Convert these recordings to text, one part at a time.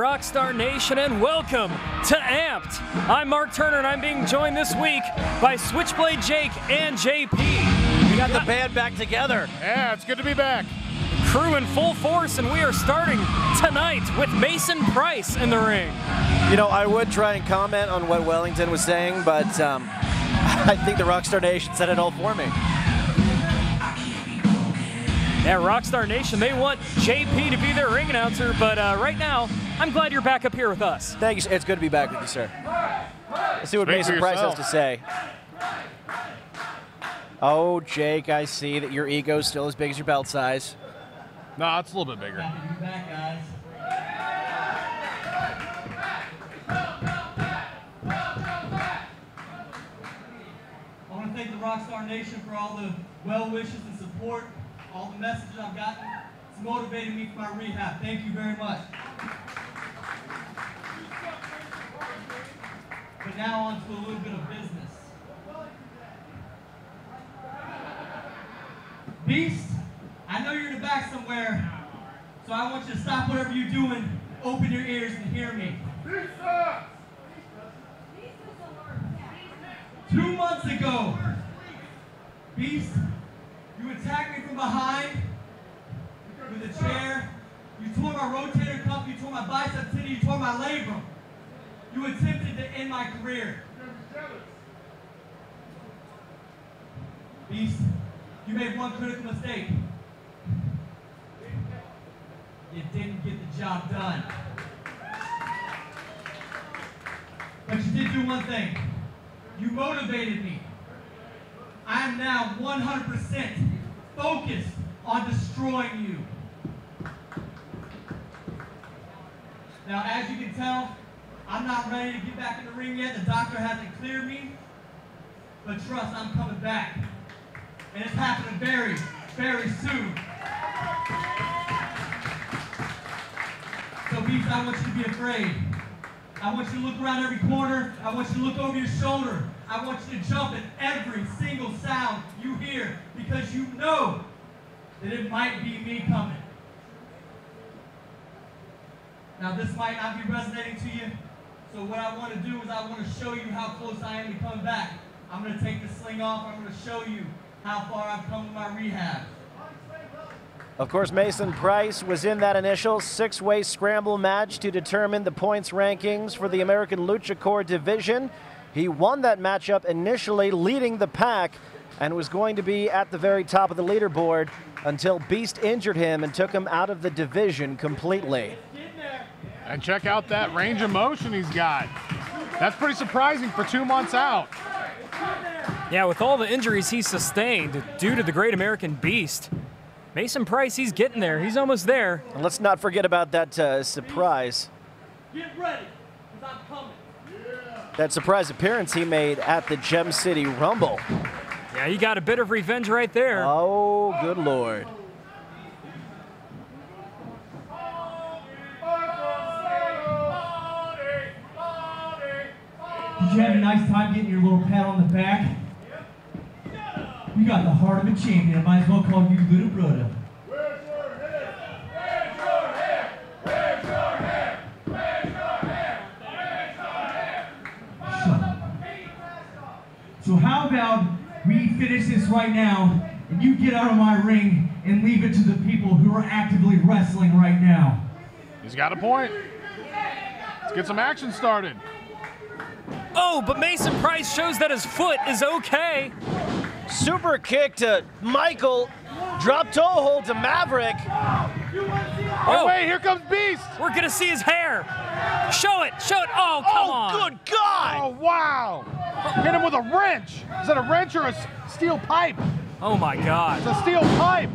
Rockstar Nation, and welcome to Amped. I'm Mark Turner, and I'm being joined this week by Switchblade Jake and JP. We got the band back together. Yeah, it's good to be back. Crew in full force, and we are starting tonight with Mason Price in the ring. You know, I would try and comment on what Wellington was saying, but I think the Rockstar Nation said it all for me. Yeah, Rockstar Nation, they want JP to be their ring announcer, but right now, I'm glad you're back up here with us. Thank you. It's good to be back with you, sir. Let's see what Mason Price has to say. Oh, Jake, I see that your ego's still as big as your belt size. No, it's a little bit bigger. Happy to be back, guys. I want to thank the Rockstar Nation for all the well wishes and support, all the messages I've gotten. It's motivated me for my rehab. Thank you very much. But now on to a little bit of business. Beast, I know you're in the back somewhere, so I want you to stop whatever you're doing, open your ears and hear me. 2 months ago, Beast, you attacked me from behind with a chair. You tore my rotator cuff, you tore my bicep tendon, you tore my labrum. You attempted to end my career. Beast, you made one critical mistake. You didn't get the job done. But you did do one thing. You motivated me. I am now 100% focused on destroying you. Now, as you can tell, I'm not ready to get back in the ring yet. The doctor hasn't cleared me. But trust, I'm coming back. And it's happening very, very soon. So, Beast, I want you to be afraid. I want you to look around every corner. I want you to look over your shoulder. I want you to jump at every single sound you hear because you know that it might be me coming. Now, this might not be resonating to you, so what I want to do is I want to show you how close I am to coming back. I'm going to take the sling off. I'm going to show you how far I've come with my rehab. Of course, Mason Price was in that initial six-way scramble match to determine the points rankings for the American Lucha Core division. He won that matchup initially, leading the pack, and was going to be at the very top of the leaderboard until Beast injured him and took him out of the division completely. And check out that range of motion he's got. That's pretty surprising for 2 months out. Yeah, with all the injuries he sustained due to the Great American Beast, Mason Price, he's getting there. He's almost there. And let's not forget about that surprise. Get ready, because I'm coming. That surprise appearance he made at the Gem City Rumble. Yeah, he got a bit of revenge right there. Oh, good Lord. Did you have a nice time getting your little pat on the back? You got the heart of a champion. I might as well call you little brother. Where's your head? Where's your head? Where's your head? Where's your head? Where's your head? Shut up. So how about we finish this right now, and you get out of my ring and leave it to the people who are actively wrestling right now. He's got a point. Let's get some action started. Oh, but Mason Price shows that his foot is okay. Super kick to Michael. Drop toe hold to Maverick. Oh, wait, here comes Beast. We're going to see his hair. Show it, show it. Oh, come on. Oh, good God. Oh, wow. Hit him with a wrench. Is that a wrench or a steel pipe? Oh, my God. It's a steel pipe.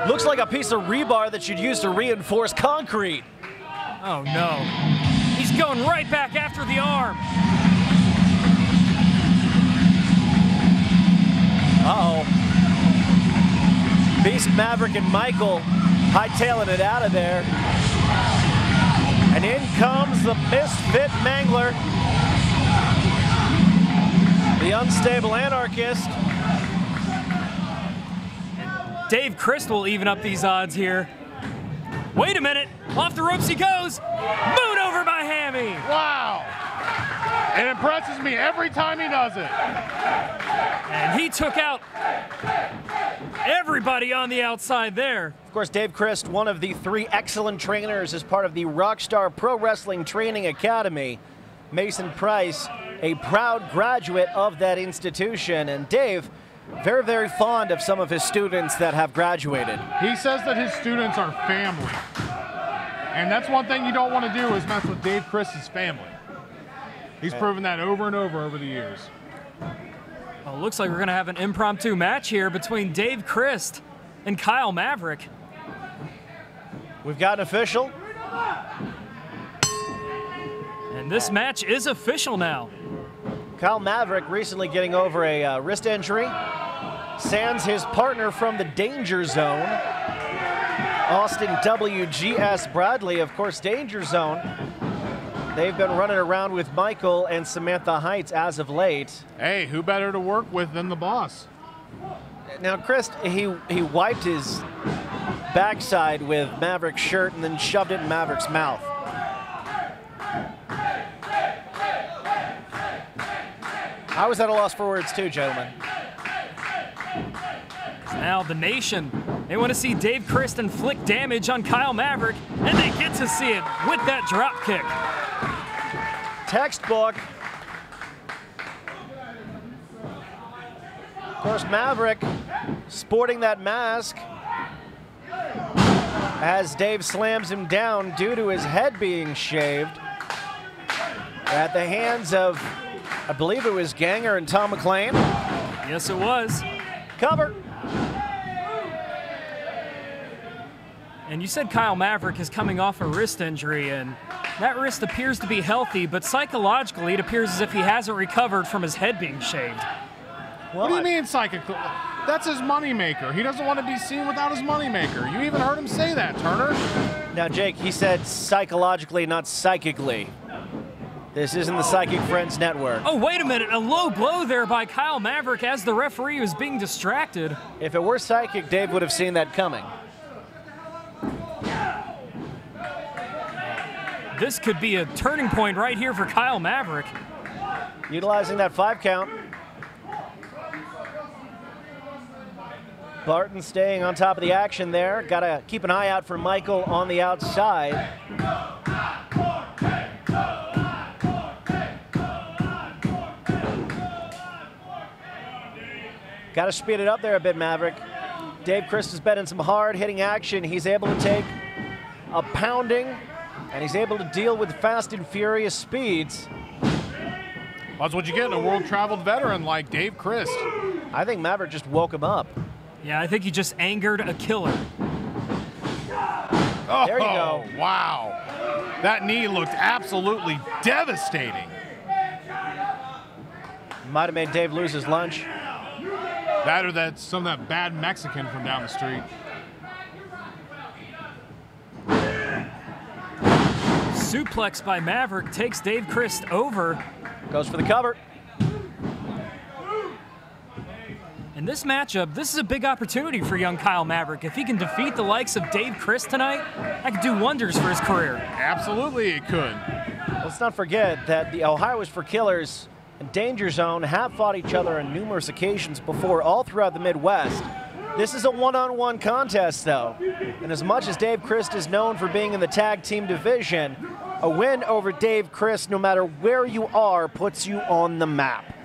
Looks like a piece of rebar that you'd use to reinforce concrete. Oh, no. He's going right back after the arm. Uh-oh. Beast, Maverick, and Michael hightailing it out of there. And in comes the misfit Mangler. The unstable anarchist. Dave Christ will even up these odds here. Wait a minute. Off the ropes he goes. Moon over over by Hammy. Wow. It impresses me every time he does it. And he took out everybody on the outside there. Of course, Dave Christ, one of the 3 excellent trainers as part of the Rockstar Pro Wrestling Training Academy. Mason Price, a proud graduate of that institution. And Dave, very, very fond of some of his students that have graduated. He says that his students are family. And that's one thing you don't want to do is mess with Dave Christ's family. He's proven that over and over the years. Well, looks like we're going to have an impromptu match here between Dave Christ and Kyle Maverick. We've got an official. And this match is official now. Kyle Maverick recently getting over a wrist injury. Sans his partner from the Danger Zone, Austin WGS Bradley. Of course, Danger Zone, they've been running around with Michael and Samantha Heights as of late. Hey, who better to work with than the boss? Now, Chris, he wiped his backside with Maverick's shirt and then shoved it in Maverick's mouth. I was at a loss for words too, gentlemen. Now the nation, they want to see Dave Christ inflict damage on Kyle Maverick, and they get to see it with that drop kick. Textbook. Of course, Maverick sporting that mask as Dave slams him down due to his head being shaved at the hands of, I believe it was Ganger and Tom McLean. Yes, it was. Cover. And you said Kyle Maverick is coming off a wrist injury, and that wrist appears to be healthy, but psychologically it appears as if he hasn't recovered from his head being shaved. Well, What do you mean psychical? That's his moneymaker. He doesn't want to be seen without his moneymaker. You even heard him say that, Turner. Now, Jake, he said psychologically, not psychically. This isn't the Psychic Friends Network. Oh, wait a minute. A low blow there by Kyle Maverick as the referee was being distracted. If it were psychic, Dave would have seen that coming. This could be a turning point right here for Kyle Maverick. Utilizing that 5 count. Barton staying on top of the action there. Got to keep an eye out for Michael on the outside. Got to speed it up there a bit, Maverick. Dave Christ has been in some hard-hitting action. He's able to take a pounding, and he's able to deal with fast and furious speeds. That's what you get in a world-traveled veteran like Dave Christ. I think Maverick just woke him up. Yeah, I think he just angered a killer. Oh, There you go. Wow. That knee looked absolutely devastating. Might have made Dave lose his lunch. That or that's some of that bad Mexican from down the street. Suplex by Maverick takes Dave Christ over. Goes for the cover. In this matchup, this is a big opportunity for young Kyle Maverick. If he can defeat the likes of Dave Christ tonight, that could do wonders for his career. Absolutely it could. Let's not forget that the Ohio is for Killers and Danger Zone have fought each other on numerous occasions before, all throughout the Midwest. This is a one-on-one contest, though. And as much as Dave Christ is known for being in the tag team division, a win over Dave Christ, no matter where you are, puts you on the map.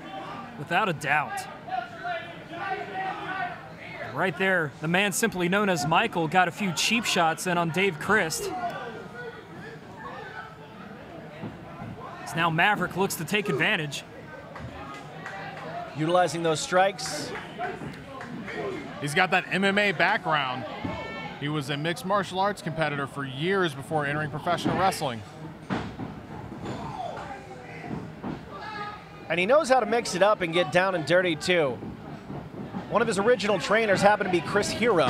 Without a doubt. Right there, the man simply known as Michael got a few cheap shots in on Dave Christ. As now Maverick looks to take advantage. Utilizing those strikes. He's got that MMA background. He was a mixed martial arts competitor for years before entering professional wrestling. And he knows how to mix it up and get down and dirty, too. One of his original trainers happened to be Chris Hero.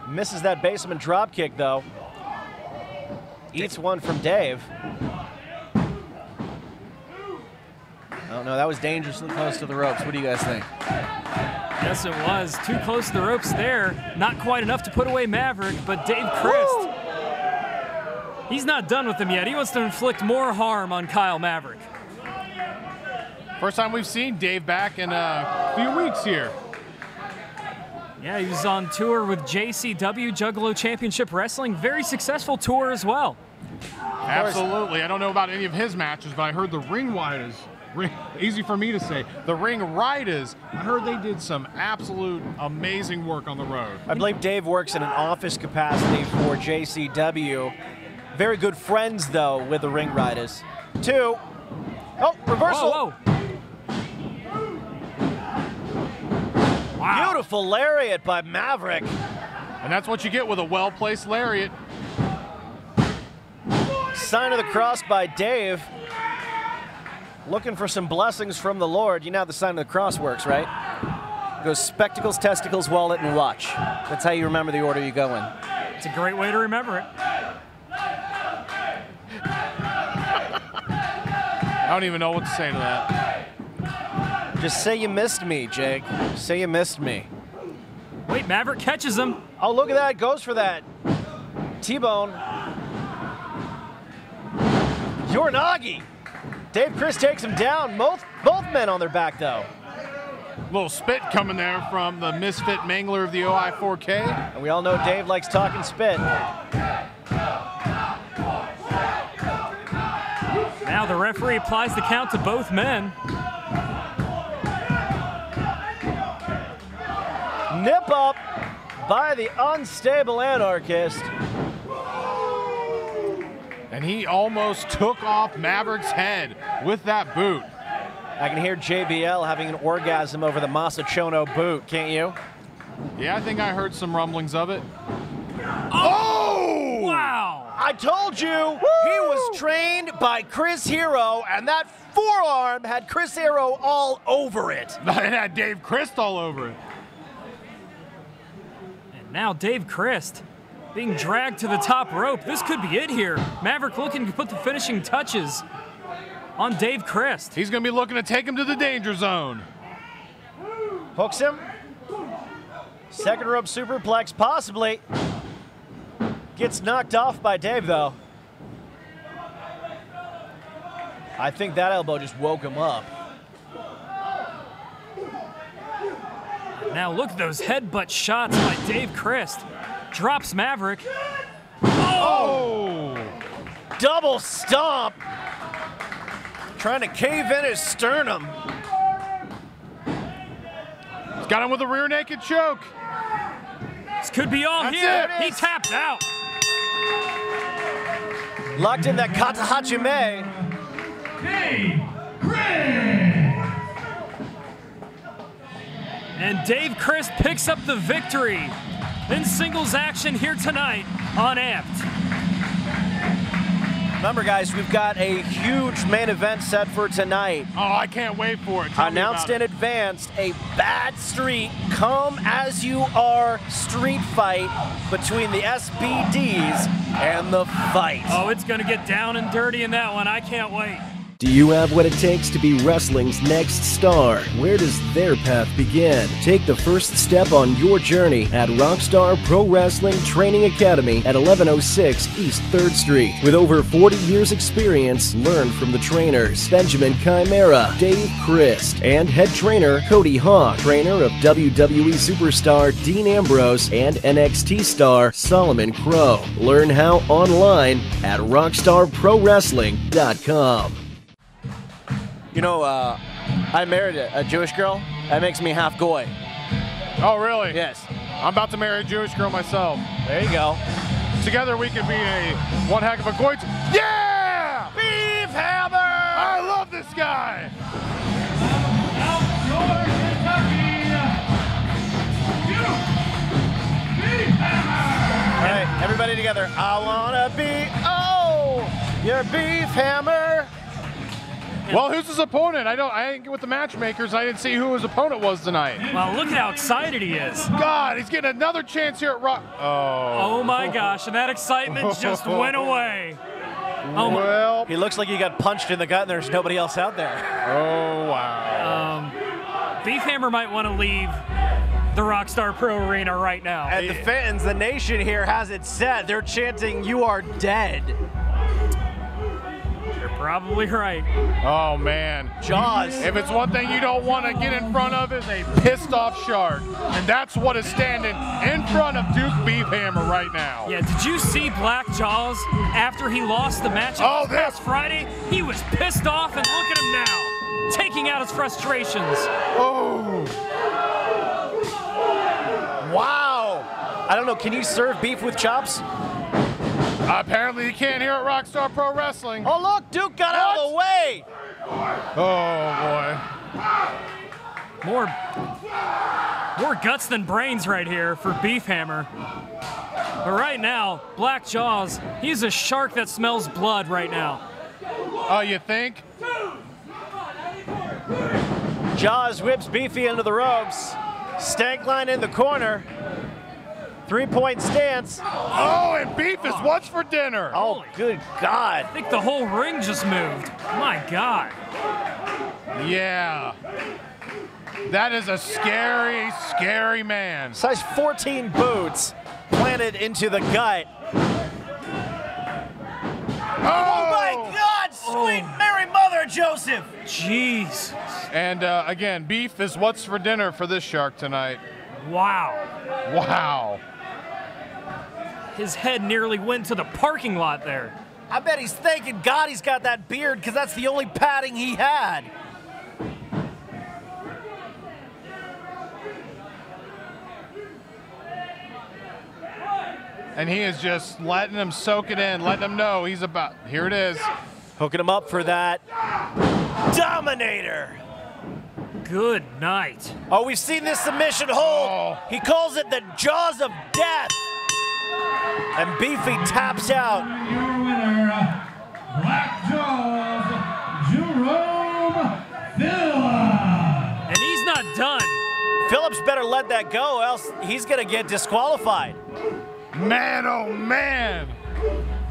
Misses that basement drop kick, though. Eats one from Dave. Oh, no, that was dangerously close to the ropes. What do you guys think? Yes, it was. Too close to the ropes there. Not quite enough to put away Maverick, but Dave Christ He's not done with him yet. He wants to inflict more harm on Kyle Maverick. First time we've seen Dave back in a few weeks here. Yeah, he was on tour with JCW, Juggalo Championship Wrestling. Very successful tour as well. Absolutely. I don't know about any of his matches, but I heard the ring riders, easy for me to say, the ring riders, I heard they did some absolute amazing work on the road. I believe Dave works in an office capacity for JCW. Very good friends, though, with the ring riders. 2. Oh, reversal. Whoa, whoa. Wow. Beautiful lariat by Maverick. And that's what you get with a well-placed lariat. Sign of the cross by Dave. Looking for some blessings from the Lord. You know how the sign of the cross works, right? It goes spectacles, testicles, wallet, and watch. That's how you remember the order you go in. It's a great way to remember it. I don't even know what to say to that. Just say you missed me, Jake. Say you missed me. Wait, Maverick catches him. Oh, look at that. Goes for that. T-bone. Uranagi. Dave Chris takes him down. Both men on their back, though. Little spit coming there from the misfit mangler of the OI4K. And we all know Dave likes talking spit. Now the referee applies the count to both men. Nip up by the unstable anarchist. And he almost took off Maverick's head with that boot. I can hear JBL having an orgasm over the Masachono boot, can't you? Yeah, I think I heard some rumblings of it. Oh! Wow! I told you he was trained by Chris Hero, and that forearm had Chris Hero all over it. It had Dave Christ all over it. And now Dave Christ being dragged to the top rope. This could be it here. Maverick looking to put the finishing touches on Dave Christ. He's going to be looking to take him to the danger zone. Hooks him. Second rope superplex, possibly. Gets knocked off by Dave, though. I think that elbow just woke him up. Now look at those headbutt shots by Dave Christ. Drops Maverick. Oh! Double stomp. Trying to cave in his sternum. He's got him with a rear naked choke. This could be all That's here. it. He tapped out. Locked in that kata hachime. Dave Chris! And Dave Christ picks up the victory in singles action here tonight on Amped. Remember, guys, we've got a huge main event set for tonight. Oh, I can't wait for it. Tell me Announced about in it. advance, a bad street, come as you are street fight between the SBDs and the Fight. Oh, it's going to get down and dirty in that one. I can't wait. Do you have what it takes to be wrestling's next star? Where does their path begin? Take the first step on your journey at Rockstar Pro Wrestling Training Academy at 1106 East 3rd Street. With over 40 years experience, learn from the trainers Benjamin Chimera, Dave Christ, and head trainer Cody Hawk, trainer of WWE superstar Dean Ambrose and NXT star Solomon Crow. Learn how online at rockstarprowrestling.com. You know, I married a Jewish girl. That makes me half goy. Oh, really? Yes. I'm about to marry a Jewish girl myself. There you go. Together we could be a one heck of a goit. Yeah! Beef hammer! I love this guy! Out your Kentucky! Beef hammer! All right, everybody together. I wanna be, your beef hammer. Well, who's his opponent? I didn't get with the matchmakers. I didn't see who his opponent was tonight. Well, look at how excited he is. God, he's getting another chance here at Rock. Oh my gosh, and that excitement just went away. Oh my. Well, He looks like he got punched in the gut and there's nobody else out there. oh wow. Beefhammer might want to leave the Rockstar Pro Arena right now. And the fans, the nation here has it set. They're chanting, "You are dead." Probably right. Oh, man. Jaws. If it's one thing you don't want to get in front of is a pissed off shark. And that's what is standing in front of Duke Beefhammer right now. Yeah, did you see Black Jaws after he lost the match last Friday? He was pissed off, and look at him now, taking out his frustrations. Oh. Wow. I don't know, can you serve beef with chops? Apparently you can't here at Rockstar Pro Wrestling. Oh, look, Duke got out of the way. Oh, boy. More guts than brains right here for Beefhammer. But right now, Black Jaws, he's a shark that smells blood right now. Oh, you think? Jaws whips Beefy into the ropes. Stank line in the corner. 3-point stance. Oh, and Beef is what's for dinner. Oh, good God. I think the whole ring just moved. My God. Yeah. That is a scary, scary man. Size 14 boots planted into the gut. Oh my God, sweet Mary Mother Joseph. Jeez. And again, Beef is what's for dinner for this shark tonight. Wow. Wow. His head nearly went to the parking lot there. I bet he's thanking God he's got that beard because that's the only padding he had. And he is just letting him soak it in, letting him know he's about, here it is. Hooking him up for that Dominator. Good night. Oh, we've seen this submission hold. Oh. He calls it the Jaws of Death. And Beefy taps out. Your winner, Black Jaws, Jerome Phillips. And he's not done. Phillips better let that go, else he's going to get disqualified. Man, oh man.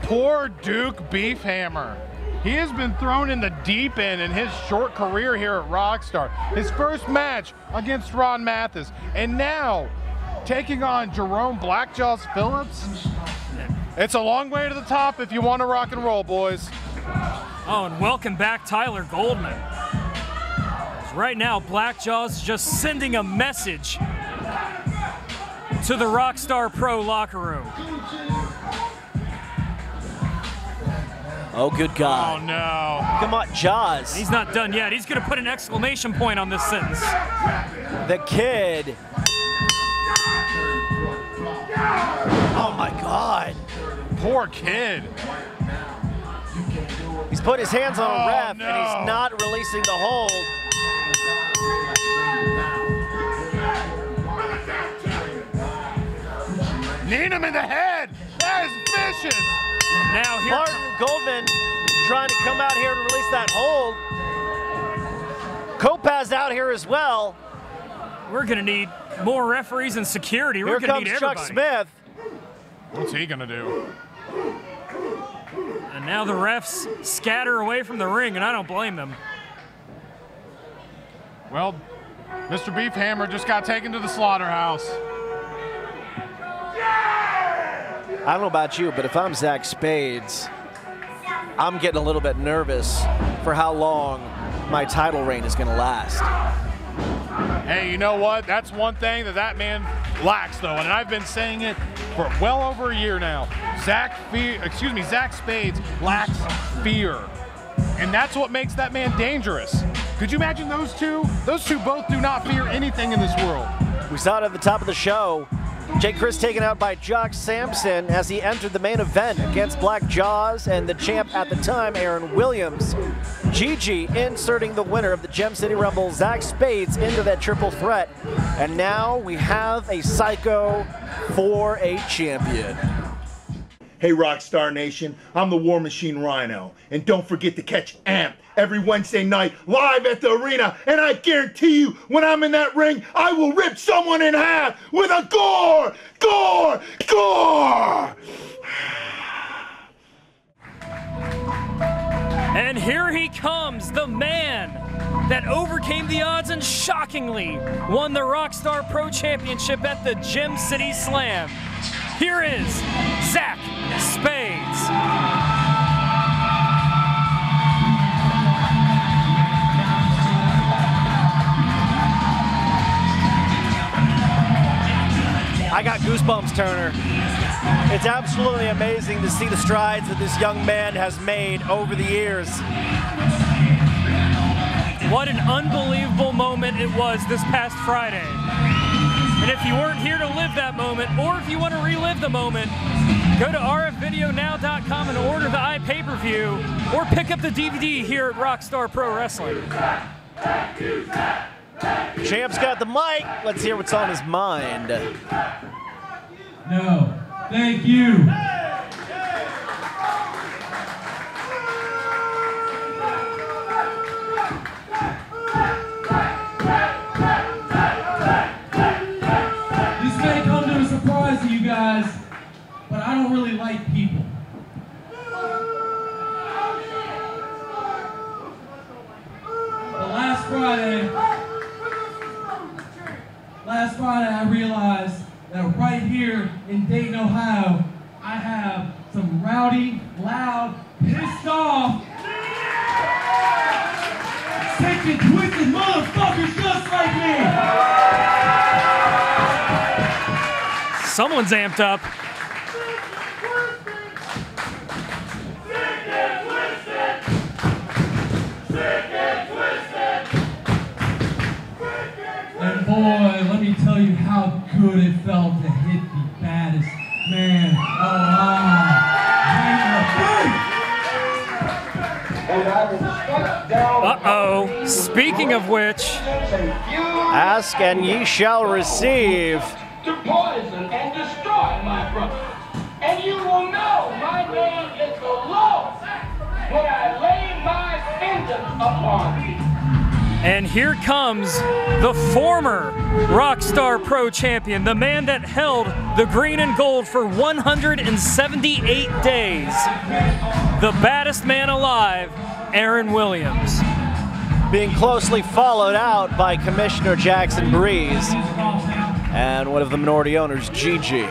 Poor Duke Beefhammer. He has been thrown in the deep end in his short career here at Rockstar. His first match against Ron Mathys, and now taking on Jerome Blackjaws Phillips. It's a long way to the top if you want to rock and roll, boys. Oh, and welcome back, Tyler Goldman. Right now, Blackjaws is just sending a message to the Rockstar Pro locker room. Oh, good God. Oh, no. Come on, Jaws. He's not done yet. He's going to put an exclamation point on this sentence. The kid. Oh, my God. Poor kid. He's put his hands on a ref, no. and he's not releasing the hold. Need him in the head. That is vicious. Now here Martin Goldman trying to come out here and release that hold. Kopaz out here as well. we're going to need more referees and security. We're Here going to comes need Chuck everybody. Smith. What's he gonna do? And now the refs scatter away from the ring, and I don't blame them. Well, Mr. Beefhammer just got taken to the slaughterhouse. I don't know about you, but if I'm Zach Spades, I'm getting a little bit nervous for how long my title reign is going to last. Hey, you know what? That's one thing that man lacks, though, and I've been saying it for well over a year now. Zach Spades lacks fear, and that's what makes that man dangerous. Could you imagine those two? Those two both do not fear anything in this world. We saw it at the top of the show. Jake Chris taken out by Jock Sampson as he entered the main event against Black Jaws and the champ at the time, Aaron Williams. Gigi inserting the winner of the Gem City Rumble, Zach Spades, into that triple threat. And now we have a Psycho for a champion. Hey Rockstar Nation, I'm the War Machine Rhino, and don't forget to catch AMP every Wednesday night live at the arena, and I guarantee you when I'm in that ring, I will rip someone in half with a gore, gore, gore! And here he comes, the man that overcame the odds and shockingly won the Rockstar Pro Championship at the Gem City Slam. Here is Zach Spades. goosebumps, Turner. It's absolutely amazing to see the strides that this young man has made over the years. What an unbelievable moment it was this past Friday. And if you weren't here to live that moment, or if you want to relive the moment, go to rfvideonow.com and order the iPay-per-view, or pick up the DVD here at Rockstar Pro Wrestling. Champ's got the mic. Let's hear what's on his mind. No, thank you. This may come to a surprise to you guys, but I don't really like people. But last Friday I realized that right here in Dayton, Ohio, I have some rowdy, loud, pissed off, sick and twisted motherfuckers just like me. Someone's amped up. And boy, let me tell you how good it felt to hit the baddest man alive. Uh-oh. Speaking of which, ask and ye shall receive. To poison and destroy my brother. And you will know my name is the Lord when I lay my vengeance upon you. and here comes the former Rockstar Pro champion, the man that held the green and gold for 178 days, the baddest man alive, Aaron Williams. Being closely followed out by Commissioner Jackson Breeze and one of the minority owners, Gigi.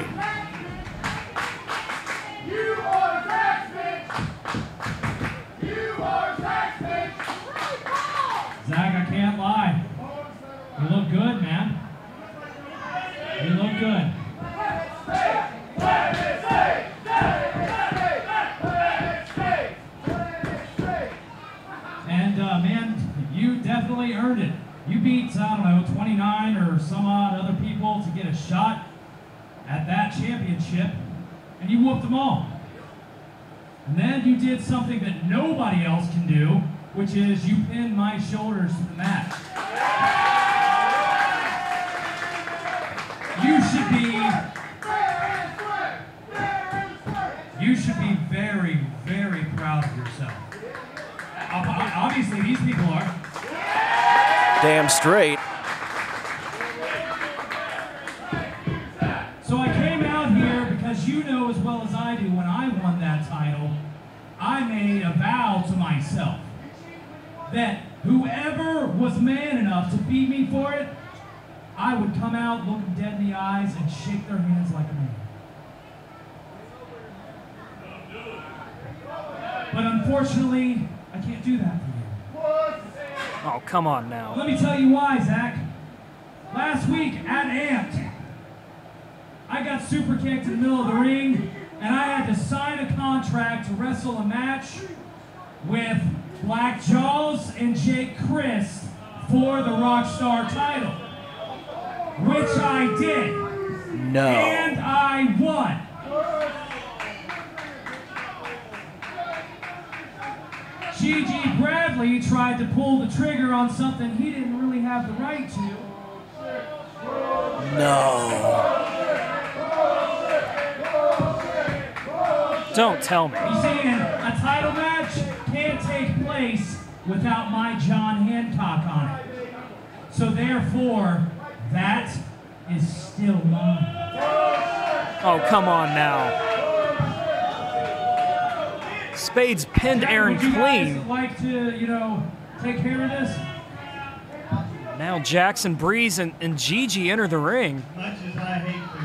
Zach, I can't lie. You look good, man. You look good. And, man, you definitely earned it. You beat, I don't know, 29 or some odd other people to get a shot at that championship, and you whooped them all. And then you did something that nobody else can do, which is you pinned my shoulders to the mat. You should be very, very proud of yourself. Obviously, these people are. Damn straight. So I came out here because you know as well as I do, when I won that title, I made a vow to myself that whoever was man enough to beat me for it, I would come out, look them dead in the eyes, and shake their hands like a man. But unfortunately, I can't do that for you. Oh, come on now. Let me tell you why, Zach. Last week at Amped, I got super kicked in the middle of the ring, and I had to sign a contract to wrestle a match with Black Jaws and Jake Christ for the Rockstar title, which I did. No. And I won. Gigi Bradley tried to pull the trigger on something he didn't really have the right to. No. Don't tell me. You see, a title match can't take place without my John Hancock on it. So therefore, that is still mine. Oh, come on now. Spades pinned Aaron Would you clean. guys like to, you know, take care of this? Now Jackson Breeze and Gigi enter the ring. Much as I hate to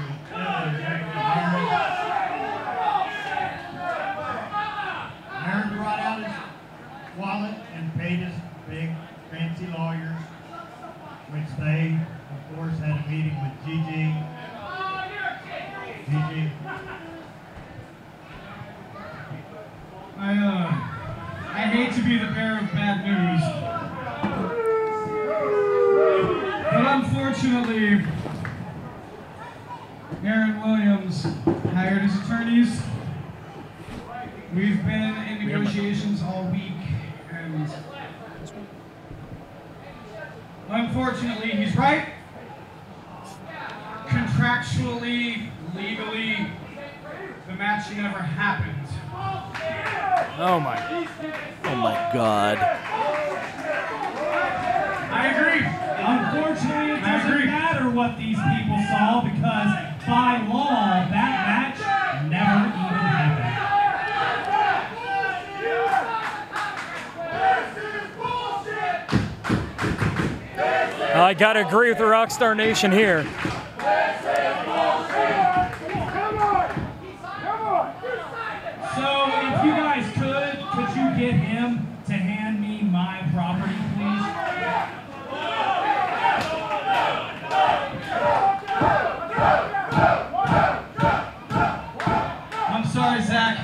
Aaron brought out his wallet and paid his big fancy lawyers, which they, of course, had a meeting with Gigi. I hate to be the bearer of bad news, but unfortunately, Aaron Williams hired his attorneys. We've been in negotiations all week, and unfortunately, he's right. Contractually, legally, the match never happened. Oh my God. I agree. Unfortunately, it doesn't matter what these people saw because by law, that match never even happened. I gotta agree with the Rockstar Nation here. So, if you guys could you get him to hand me my property, please? I'm sorry, Zach.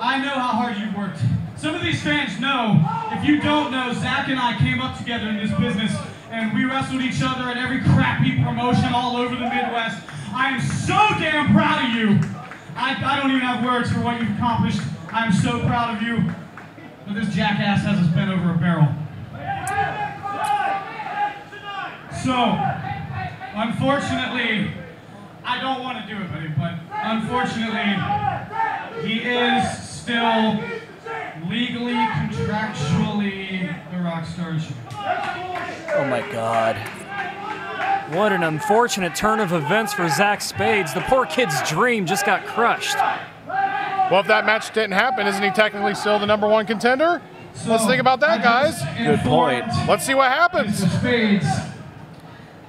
I know how hard you've worked. Some of these fans know. If you don't know, Zach and I came up together in this business, and we wrestled each other at every crappy promotion all over the Midwest. I am so damn proud of you. I don't even have words for what you've accomplished. I'm so proud of you. But this jackass has us bent over a barrel. So, unfortunately, I don't want to do it, buddy, but unfortunately, he is still legally, contractually the Rockstar champion. Oh my God. What an unfortunate turn of events for Zach Spades. The poor kid's dream just got crushed. Well, if that match didn't happen, isn't he technically still the #1 contender? So let's think about that, guys. Good point. Let's see what happens. Mr. Spades,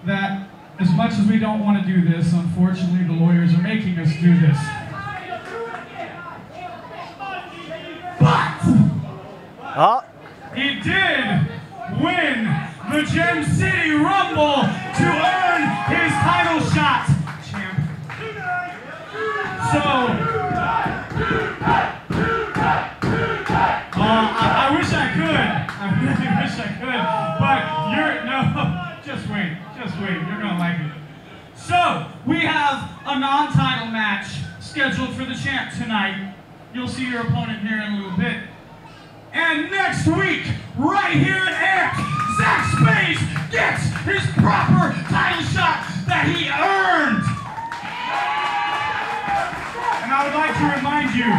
that as much as we don't want to do this, unfortunately, the lawyers are making us do this. But he did win the Gem City Rumble to earn his title shot, champ. So, I wish I could. I really wish I could. But just wait, you're gonna like it. So, we have a non-title match scheduled for the champ tonight. You'll see your opponent here in a little bit. And next week, right here at Amped, Zach Spades gets his proper title shot that he earned. And I would like to remind you,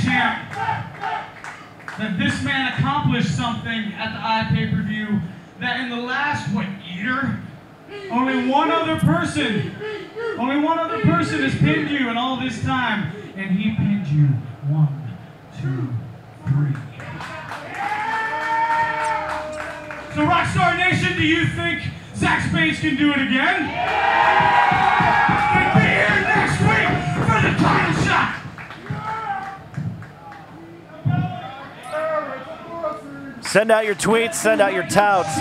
champ, that this man accomplished something at the iPay-per-view that in the last, year? Only one other person has pinned you in all this time, and he pinned you 1, 2, 3. So Rockstar Nation, do you think Zach Spades can do it again? Then be here next week for the title shot. Send out your tweets, send out your touts.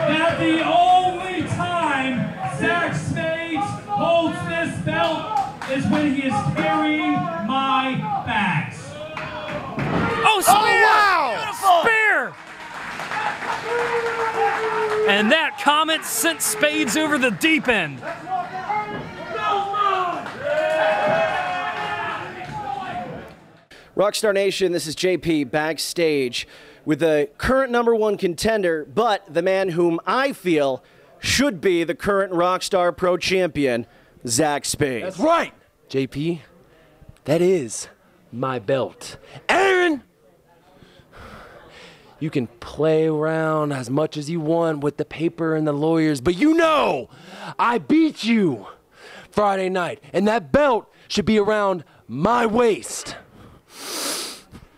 That the only time Zach Spades holds this belt is when he is carrying my bags. Oh, spear! wow! Spear! And that comment sent Spades over the deep end. Rockstar Nation, this is JP backstage with the current #1 contender, but the man whom I feel should be the current Rockstar Pro Champion, Zach Spades. That's right, JP. That is my belt. Aaron, you can play around as much as you want with the paper and the lawyers, but you know I beat you Friday night, and that belt should be around my waist.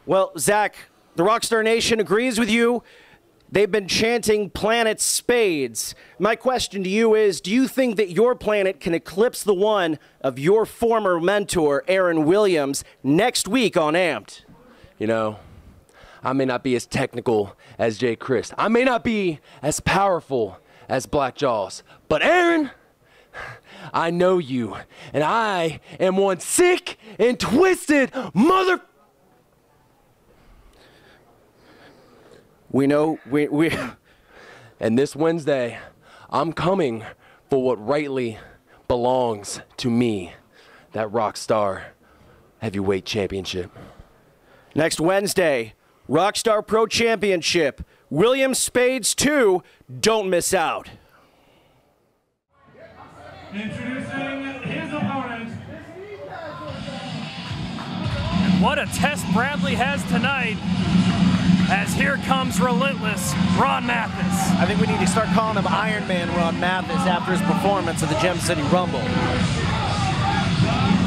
Well, Zach, the Rockstar Nation agrees with you. They've been chanting Planet Spades. My question to you is, do you think that your planet can eclipse the one of your former mentor, Aaron Williams, next week on Amped? You know, I may not be as technical as Jay Christ. I may not be as powerful as Black Jaws. But Aaron, I know you. And I am one sick and twisted mother... We know, And this Wednesday, I'm coming for what rightly belongs to me, that Rockstar Heavyweight Championship. Next Wednesday, Rockstar Pro Championship, William Spades 2, don't miss out. Introducing his opponent. And what a test Bradley has tonight, as here comes relentless Ron Mathys. I think we need to start calling him Iron Man Ron Mathys after his performance at the Gem City Rumble.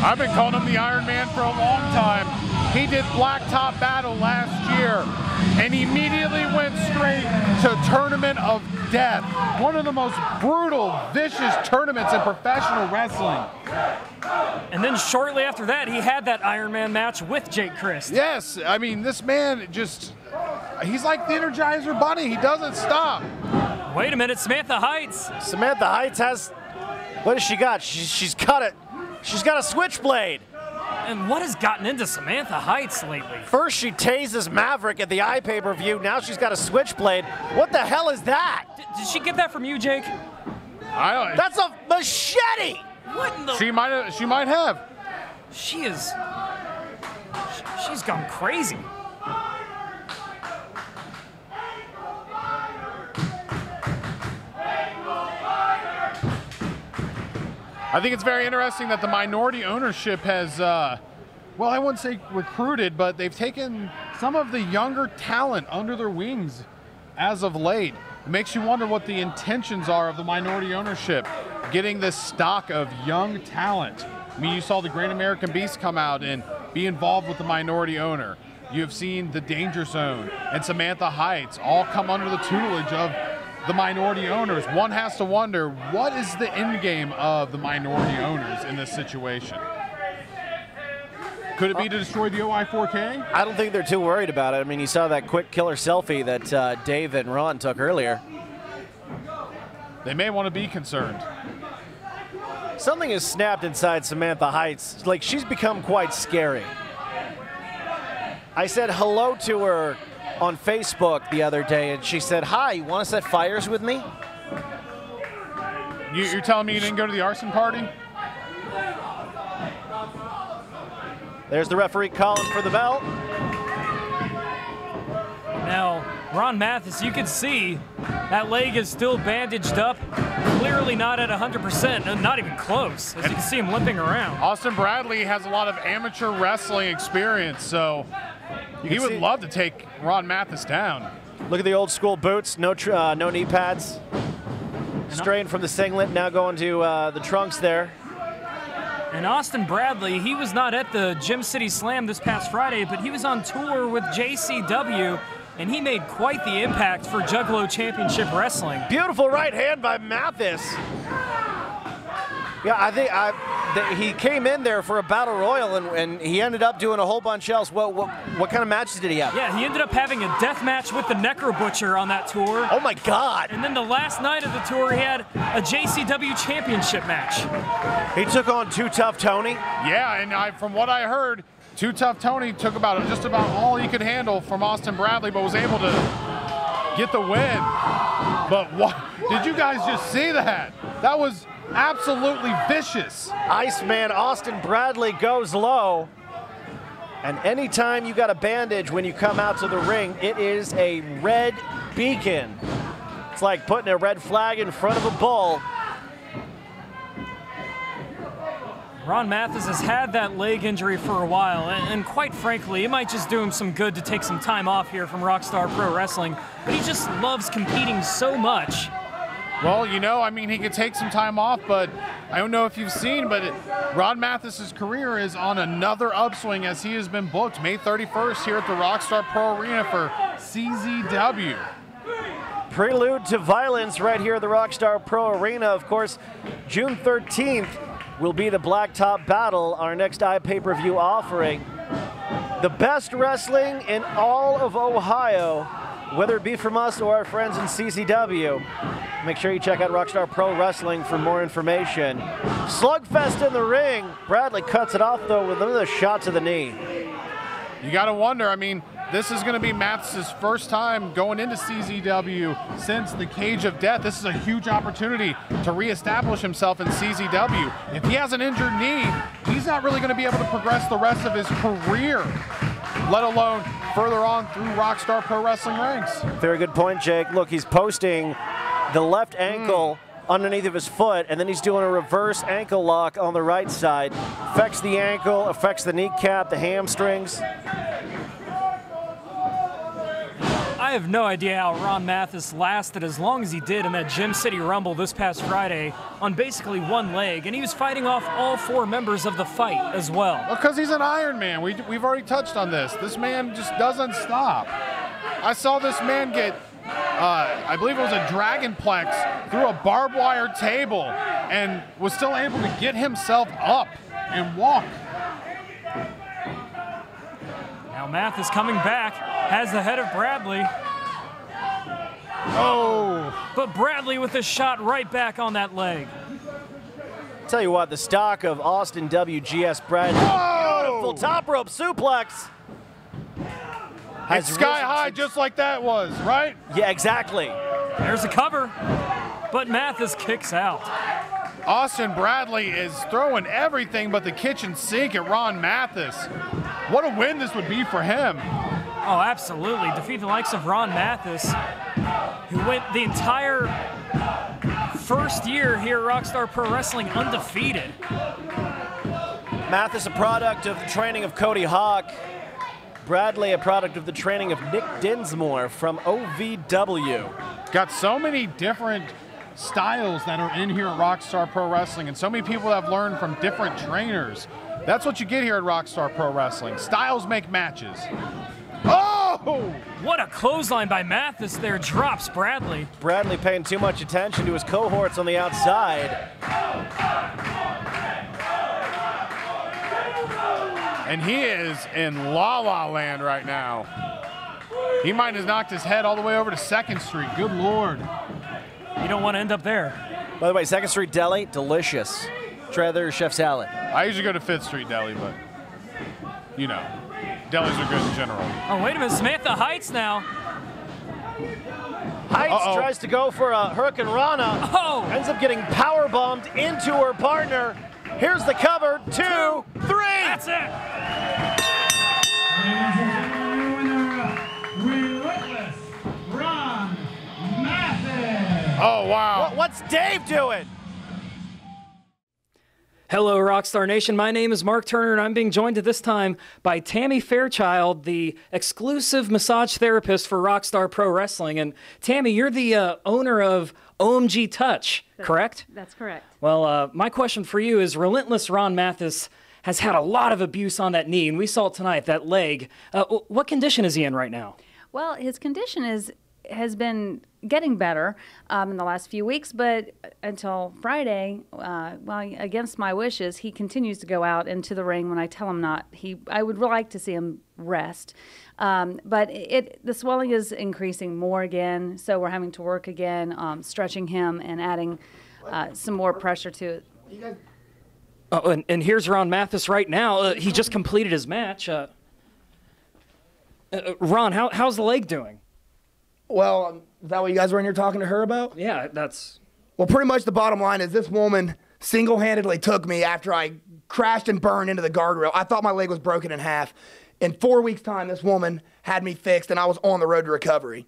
I've been calling him the Iron Man for a long time. He did Blacktop Battle last year and immediately went straight to Tournament of Death. One of the most brutal, vicious tournaments in professional wrestling. And then shortly after that, he had that Iron Man match with Jake Christ. Yes, I mean, this man just, he's like the Energizer Bunny. He doesn't stop. Wait a minute, Samantha Heights. Samantha Heights has, what has she got? She's got a switchblade. And what has gotten into Samantha Heights lately? First she tases Maverick at the pay-per-view, now she's got a switchblade. What the hell is that? Did she get that from you, Jake? That's a machete! What in the... She might have. She's gone crazy. I think it's very interesting that the minority ownership has, well, I wouldn't say recruited, but they've taken some of the younger talent under their wings as of late. It makes you wonder what the intentions are of the minority ownership, getting this stock of young talent. I mean, you saw the Great American Beast come out and be involved with the minority owner. You have seen the Danger Zone and Samantha Heights all come under the tutelage of the minority owners. One has to wonder, what is the end game of the minority owners in this situation? Could it be to destroy the OI4K? I don't think they're too worried about it. I mean, you saw that quick killer selfie that Dave and Ron took earlier. They may want to be concerned. Something has snapped inside Samantha Heights. Like, she's become quite scary. I said hello to her on Facebook the other day, and she said, "Hi, you want to set fires with me?" You're telling me you didn't go to the arson party? There's the referee calling for the bell. Now, Ron Mathys, you can see that leg is still bandaged up, clearly not at 100%, no, not even close, as you can see him limping around. Austin Bradley has a lot of amateur wrestling experience, so he would love to take Ron Mathys down. Look at the old school boots, no knee pads. Straight from the singlet, now going to the trunks there. And Austin Bradley, he was not at the Gem City Slam this past Friday, but he was on tour with JCW, and he made quite the impact for Juggalo Championship Wrestling. Beautiful right hand by Mathys. Yeah, I think he came in there for a battle royal, and he ended up doing a whole bunch else. What kind of matches did he have? Yeah, he ended up having a death match with the Necro Butcher on that tour. Oh my God! And then the last night of the tour, he had a JCW Championship match. He took on Too Tough Tony. Yeah, and from what I heard, Too Tough Tony took just about all he could handle from Austin Bradley, but was able to get the win. But what? Did you guys just see that? That was absolutely vicious. Iceman Austin Bradley goes low. And anytime you got a bandage when you come out to the ring, it is a red beacon. It's like putting a red flag in front of a bull. Ron Mathys has had that leg injury for a while, and quite frankly, it might just do him some good to take some time off here from Rockstar Pro Wrestling, but he just loves competing so much. Well, you know, I mean, he could take some time off, but I don't know if you've seen, but Ron Mathys' career is on another upswing as he has been booked May 31st here at the Rockstar Pro Arena for CZW. Prelude to violence right here at the Rockstar Pro Arena. Of course, June 13th will be the Blacktop Battle, our next pay-per-view offering. The best wrestling in all of Ohio, whether it be from us or our friends in CCW. Make sure you check out Rockstar Pro Wrestling for more information. Slugfest in the ring. Bradley cuts it off, though, with another shot to the knee. You got to wonder, I mean, this is going to be Mathys' first time going into CZW since the Cage of Death. This is a huge opportunity to reestablish himself in CZW. If he has an injured knee, he's not really going to be able to progress the rest of his career, let alone further on through Rockstar Pro Wrestling ranks. Very good point, Jake. Look, he's posting the left ankle underneath of his foot, and then he's doing a reverse ankle lock on the right side. Affects the ankle, affects the kneecap, the hamstrings. I have no idea how Ron Mathys lasted as long as he did in that Gym City Rumble this past Friday on basically one leg, and he was fighting off all 4 members of the fight as well. Because he's an Iron Man. We've already touched on this. This man just doesn't stop. I saw this man get, I believe it was a Dragonplex through a barbed wire table and was still able to get himself up and walk. Now Mathys coming back, has the head of Bradley. Oh! But Bradley with a shot right back on that leg. Tell you what, the stock of Austin WGS Bradley. Beautiful top rope suplex. It's sky high just like that was, right? Yeah, exactly. There's a cover, but Mathys kicks out. Austin Bradley is throwing everything but the kitchen sink at Ron Mathys. What a win this would be for him. Oh, absolutely. Defeat the likes of Ron Mathys, who went the entire first year here at Rockstar Pro Wrestling undefeated. Mathys, a product of the training of Cody Hawk. Bradley, a product of the training of Nick Dinsmore from OVW. Got so many different styles that are in here at Rockstar Pro Wrestling, and so many people that have learned from different trainers. That's what you get here at Rockstar Pro Wrestling. Styles make matches. Oh! What a clothesline by Mathys there, drops Bradley. Bradley paying too much attention to his cohorts on the outside. And he is in La La Land right now. He might have knocked his head all the way over to 2nd Street. Good Lord. You don't want to end up there. By the way, 2nd Street Deli, delicious. Try their chef salad. I usually go to 5th Street Deli, but, you know, delis are good in general. Oh, wait a minute, Samantha Heights now. Heights tries to go for a Hurricane Rana. Oh! Ends up getting power bombed into her partner. Here's the cover, 2, 3. That's it. Relentless Ron Mathys. Oh, wow. What's Dave doing? Hello, Rockstar Nation. My name is Mark Turner, and I'm being joined at this time by Tammy Fairchild, the exclusive massage therapist for Rockstar Pro Wrestling. And Tammy, you're the owner of OMG Touch, correct? That's correct. Well, my question for you is, Relentless Ron Mathys has had a lot of abuse on that knee, and we saw it tonight, that leg. What condition is he in right now? Well, his condition has been getting better in the last few weeks, but until Friday, well, against my wishes, he continues to go out into the ring when I tell him not. I would like to see him rest, but the swelling is increasing more again, so we're having to work again, stretching him and adding some more pressure to it. Oh, and here's Ron Mathys right now. He just completed his match. Ron, how's the leg doing? Well, is that what you guys were in here talking to her about? Yeah, that's... Well, pretty much the bottom line is this woman single-handedly took me after I crashed and burned into the guardrail. I thought my leg was broken in half. In 4 weeks' time, this woman had me fixed, and I was on the road to recovery.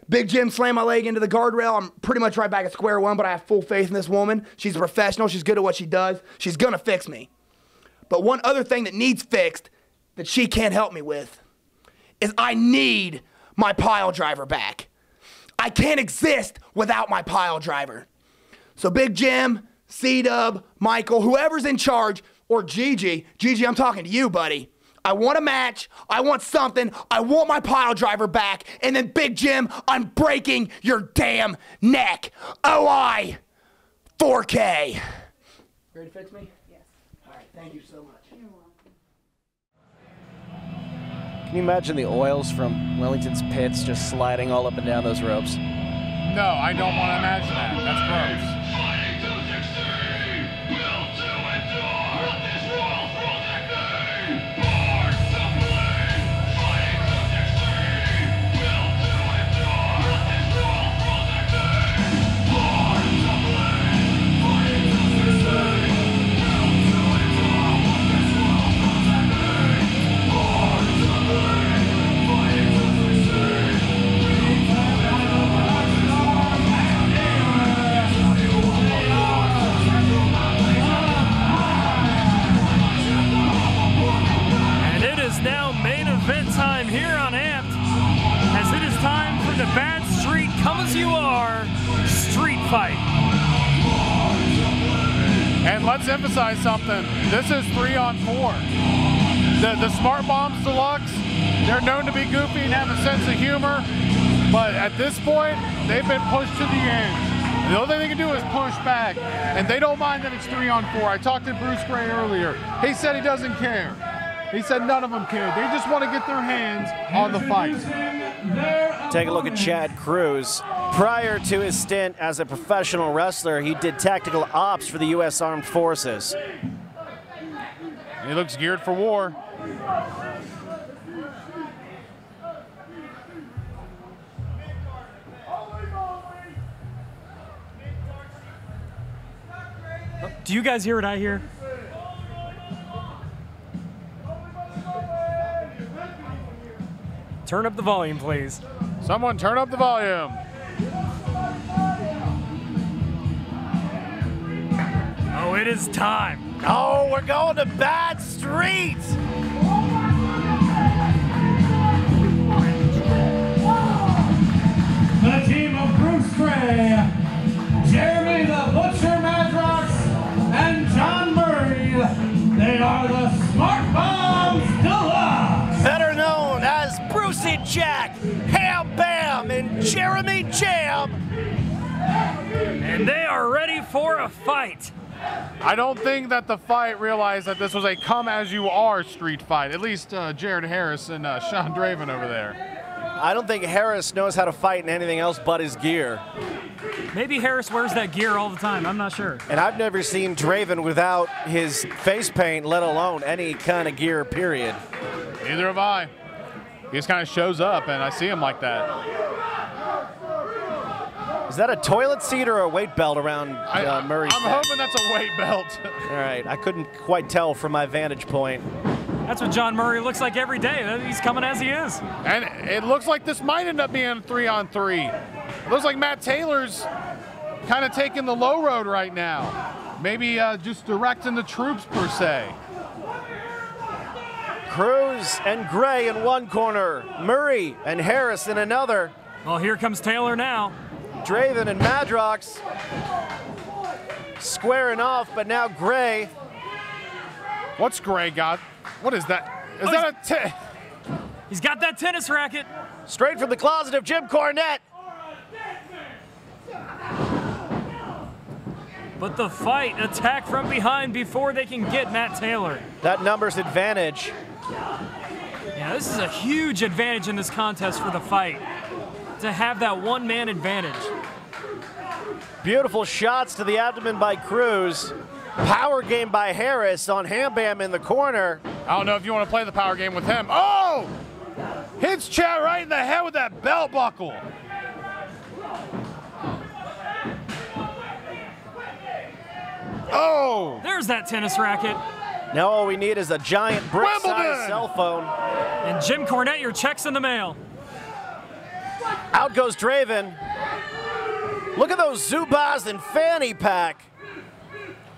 Big Jim slammed my leg into the guardrail. I'm pretty much right back at square one, but I have full faith in this woman. She's a professional. She's good at what she does. She's going to fix me. But one other thing that needs fixed that she can't help me with is I need my pile driver back. I can't exist without my pile driver. So Big Jim, C-Dub, Michael, whoever's in charge, or Gigi, I'm talking to you, buddy. I want a match, I want something, I want my pile driver back, and then Big Jim, I'm breaking your damn neck. OI 4K. Ready to fix me? Yes. All right, thank you so much. You're welcome. Can you imagine the oils from Wellington's pits just sliding all up and down those ropes? No, I don't want to imagine that. That's gross. Time here on Amped, as it is time for the Bad Street Come As You Are street fight. And let's emphasize something. This is 3-on-4. The Smart Bombs Deluxe, they're known to be goofy and have a sense of humor, but at this point, they've been pushed to the end. The only thing they can do is push back, and they don't mind that it's 3-on-4. I talked to Bruce Gray earlier. He said he doesn't care. He said none of them care. They just want to get their hands on the fight. Take a look at Chad Cruz. Prior to his stint as a professional wrestler, he did tactical ops for the U.S. Armed Forces. He looks geared for war. Do you guys hear what I hear? Turn up the volume, please. Someone turn up the volume. Oh, it is time. Oh, we're going to Bad Street. The team of Bruce Gray, Jeremy the Butcher Madrox, and John Murray. They are the Smart Bombs Deluxe. Better known as Brucey Jack, Ham Bam, and Jeremy Jam. And they are ready for a fight. I don't think that the fight realized that this was a come-as-you-are street fight. At least Jared Harris and Sean Draven over there. I don't think Harris knows how to fight in anything else but his gear. Maybe Harris wears that gear all the time. I'm not sure. And I've never seen Draven without his face paint, let alone any kind of gear, period. Neither have I. He just kind of shows up, and I see him like that. Is that a toilet seat or a weight belt around Murray's I'm neck? hoping that's a weight belt. All right, I couldn't quite tell from my vantage point. That's what John Murray looks like every day. He's coming as he is. And it looks like this might end up being 3-on-3. It looks like Matt Taylor's kind of taking the low road right now. Maybe just directing the troops, per se. Cruz and Gray in one corner, Murray and Harris in another. Well, here comes Taylor now. Draven and Madrox squaring off, but now Gray. What's Gray got? What is that? Is that a He's got that tennis racket. Straight from the closet of Jim Cornette. But the fight, attack from behind before they can get Matt Taylor. That numbers advantage. Yeah, this is a huge advantage in this contest for the fight, to have that one-man advantage. Beautiful shots to the abdomen by Cruz. Power game by Harris on Ham Bam in the corner. I don't know if you want to play the power game with him. Oh! Hits Chad right in the head with that belt buckle. Oh! There's that tennis racket. Now all we need is a giant brick-sized cell phone. And Jim Cornette, your check's in the mail. Out goes Draven. Look at those Zubaz and fanny pack.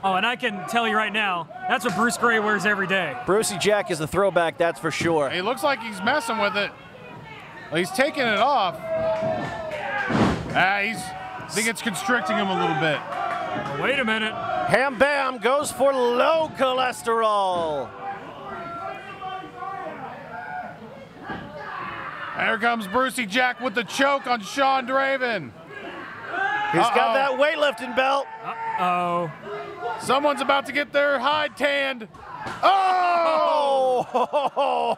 Oh, and I can tell you right now, that's what Bruce Gray wears every day. Brucey Jack is the throwback, that's for sure. He looks like he's messing with it. He's taking it off. I think it's constricting him a little bit. Well, wait a minute. Ham Bam goes for low cholesterol. Here comes Brucey Jack with the choke on Sean Draven. He's got that weightlifting belt. Uh-oh. Someone's about to get their hide tanned. Oh! Oh,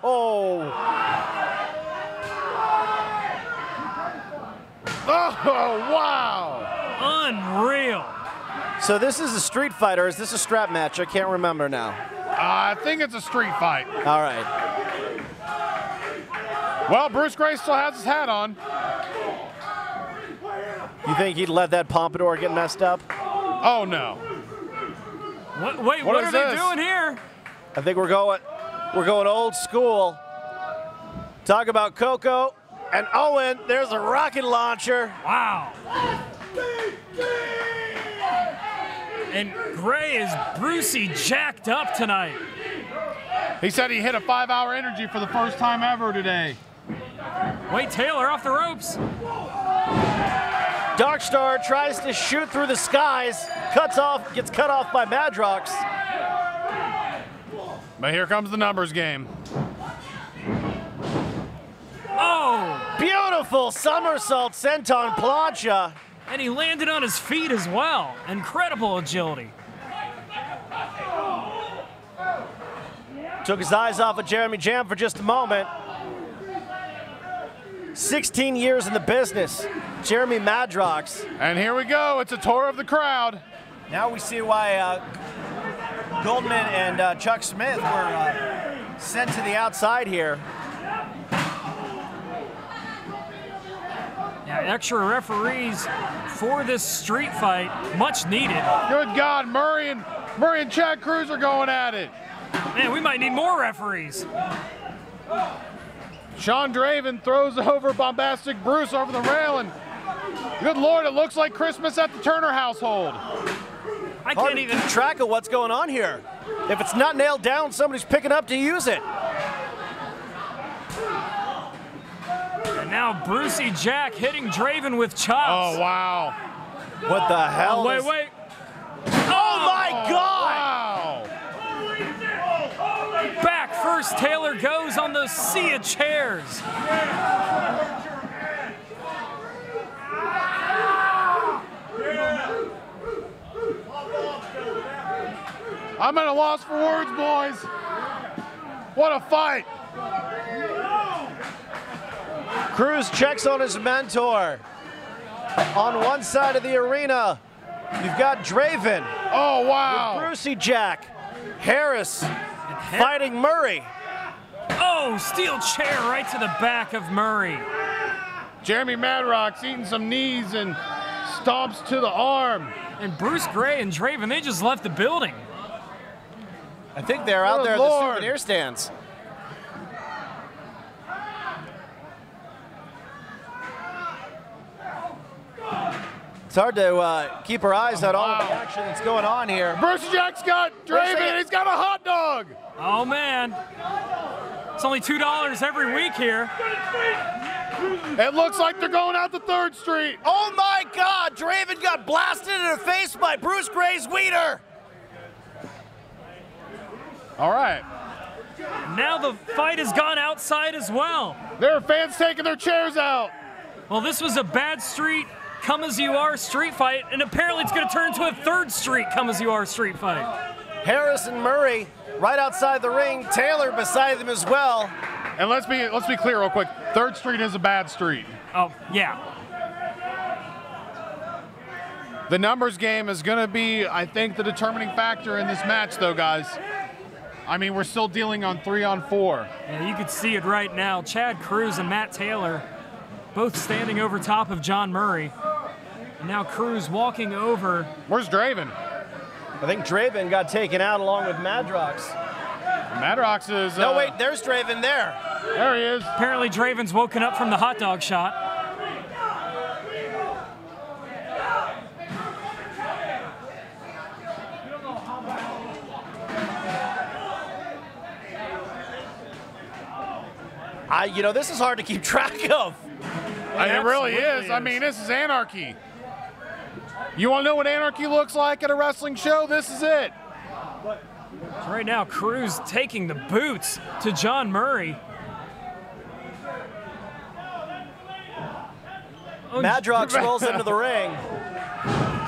wow. Unreal. So this is a street fight, or is this a strap match? I can't remember now. I think it's a street fight. All right. Well, Bruce Gray still has his hat on. You think he'd let that pompadour get messed up? Oh, no. Wait, what are they doing here? I think we're going old school. Talk about Coco and Owen. There's a rocket launcher. Wow. And Gray is Brucey jacked up tonight. He said he hit a 5-hour energy for the first time ever today. Wait, Taylor off the ropes. Darkstar tries to shoot through the skies, gets cut off by Madrox. But here comes the numbers game. Oh! Beautiful somersault senton plancha. And he landed on his feet as well. Incredible agility. Took his eyes off of Jeremy Jam for just a moment. 16 years in the business, Jeremy Madrox. And here we go, it's a tour of the crowd. Now we see why Goldman and Chuck Smith were sent to the outside here. Yeah, extra referees for this street fight, much needed. Good God, Murray and Chad Cruz are going at it. Man, we might need more referees. Sean Draven throws over Bombastic Bruce over the rail, and good Lord, it looks like Christmas at the Turner household. I can't even keep track of what's going on here. If it's not nailed down, somebody's picking up to use it. And now Brucey Jack hitting Draven with chops. Oh, wow. What the hell? Oh, wait. Oh, my God! Wow. Back first, Taylor goes on the sea of chairs. I'm at a loss for words, boys. What a fight. Cruz checks on his mentor. On one side of the arena, you've got Draven. Oh, wow. With Brucey Jack. Harris fighting Murray. Oh, steel chair right to the back of Murray. Jeremy Madrox eating some knees and stomps to the arm. And Bruce Gray and Draven, they just left the building. I think they're out there at the souvenir stands. It's hard to keep our eyes on all of the action that's going on here. Bruce Jack's got Draven, he's got a hot dog. Oh, man. It's only $2 every week here. It looks like they're going out to 3rd Street. Oh, my God. Draven got blasted in the face by Bruce Gray's Wiener. All right. Now the fight has gone outside as well. There are fans taking their chairs out. Well, this was a bad street, come as you are street fight, and apparently it's going to turn into a 3rd Street come as you are street fight. Harris and Murray right outside the ring. Taylor beside them as well. And let's be clear real quick. 3rd Street is a bad street. Oh, yeah. The numbers game is going to be, I think, the determining factor in this match, though, guys. I mean, we're still dealing on 3-on-4. Yeah, you could see it right now. Chad Cruz and Matt Taylor both standing over top of John Murray. And now Cruz walking over. Where's Draven? I think Draven got taken out along with Madrox. Madrox is... No, wait, there's Draven there. There he is. Apparently Draven's woken up from the hot dog shot. You know, this is hard to keep track of. It really is. I mean, this is anarchy. You want to know what anarchy looks like at a wrestling show? This is it. Right now, Cruz taking the boots to John Murray. Madrox rolls into the ring.